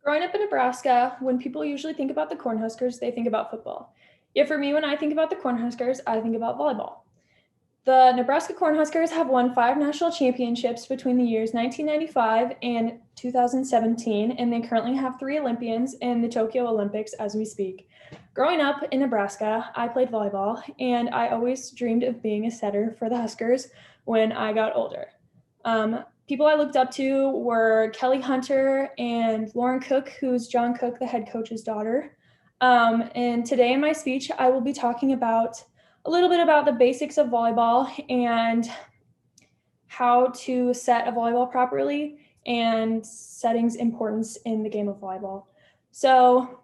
Growing up in Nebraska, when people usually think about the Cornhuskers, they think about football. Yet for me, when I think about the Cornhuskers, I think about volleyball. The Nebraska Cornhuskers have won 5 national championships between the years 1995 and 2017, and they currently have 3 Olympians in the Tokyo Olympics as we speak. Growing up in Nebraska, I played volleyball, and I always dreamed of being a setter for the Huskers when I got older. People I looked up to were Kelly Hunter and Lauren Cook, who's John Cook, the head coach's daughter. And today in my speech, I will be talking about a little bit about the basics of volleyball and how to set a volleyball properly and settings importance in the game of volleyball. So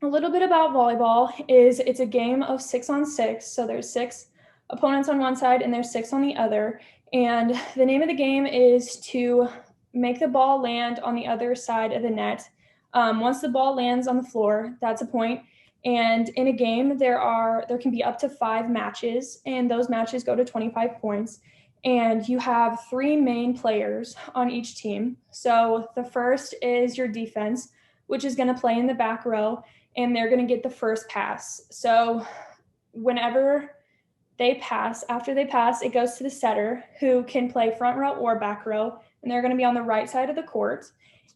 a little bit about volleyball is it's a game of 6-on-6. So there's 6 opponents on one side and there's 6 on the other. And the name of the game is to make the ball land on the other side of the net. Once the ball lands on the floor, that's a point. And in a game, there can be up to 5 matches, and those matches go to 25 points. And you have 3 main players on each team. So the first is your defense, which is going to play in the back row, and they're going to get the first pass. So whenever they pass, after they pass, it goes to the setter, who can play front row or back row, and they're going to be on the right side of the court.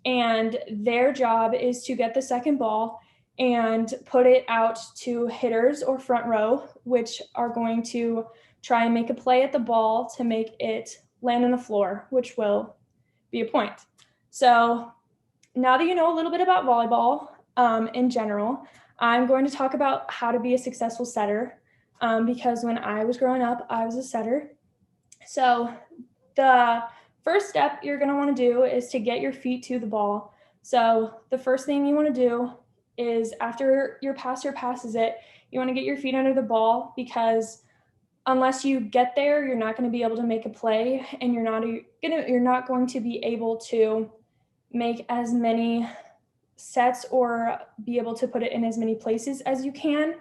And their job is to get the second ball and put it out to hitters or front row, which are going to try and make a play at the ball to make it land on the floor, which will be a point. So now that you know a little bit about volleyball in general, I'm going to talk about how to be a successful setter because when I was growing up, I was a setter. So the first step you're going to want to do is to get your feet to the ball. So the first thing you want to do is after your passer passes it, you want to get your feet under the ball, because unless you get there, you're not going to be able to make a play, and you're not going to be able to make as many sets or be able to put it in as many places as you can.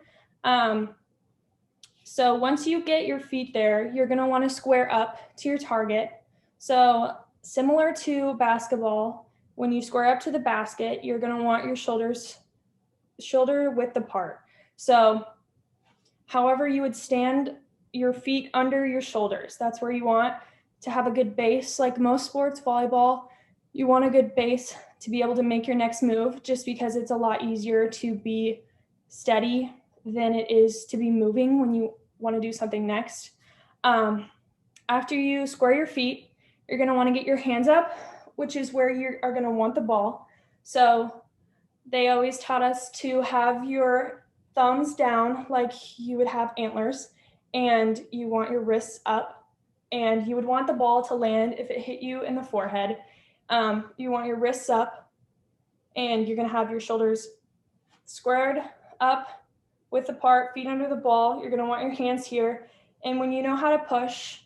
So once you get your feet there, you're going to want to square up to your target. So similar to basketball, when you square up to the basket, you're going to want your shoulders shoulder width apart. So however you would stand your feet under your shoulders, that's where you want to have a good base. Like most sports, volleyball, you want a good base to be able to make your next move, just because it's a lot easier to be steady than it is to be moving when you want to do something next. After you square your feet, you're going to want to get your hands up, which is where you are going to want the ball. So they always taught us to have your thumbs down like you would have antlers, and you want your wrists up, and you would want the ball to land if it hit you in the forehead. You want your wrists up, and you're going to have your shoulders squared up, width apart, feet under the ball. You're going to want your hands here. And when you know how to push,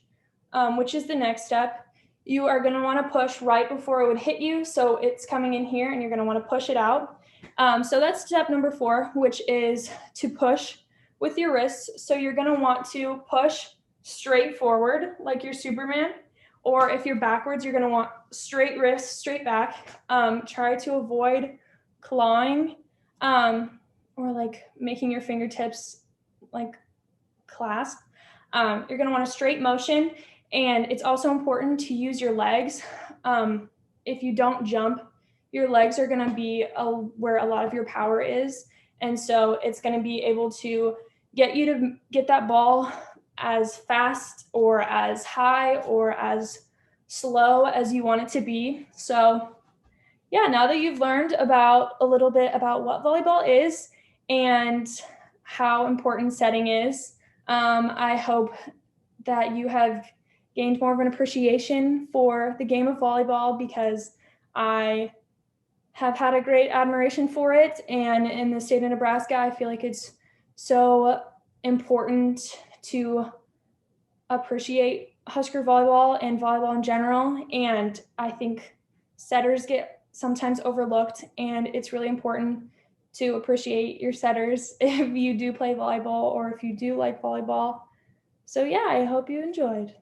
which is the next step, you are going to want to push right before it would hit you. So it's coming in here, and you're going to want to push it out. So that's step number 4, which is to push with your wrists. So you're going to want to push straight forward like you're Superman. Or if you're backwards, you're going to want straight wrists, straight back. Try to avoid clawing or like making your fingertips like clasp. You're going to want a straight motion. And it's also important to use your legs. If you don't jump, your legs are going to be where a lot of your power is. And so it's going to be able to get you to get that ball as fast or as high or as slow as you want it to be. So yeah, now that you've learned about a little bit about what volleyball is and how important setting is, I hope that you have gained more of an appreciation for the game of volleyball, because I have had a great admiration for it. And in the state of Nebraska, I feel like it's so important to appreciate Husker volleyball and volleyball in general. And I think setters get sometimes overlooked, and it's really important to appreciate your setters if you do play volleyball or if you do like volleyball. So yeah, I hope you enjoyed.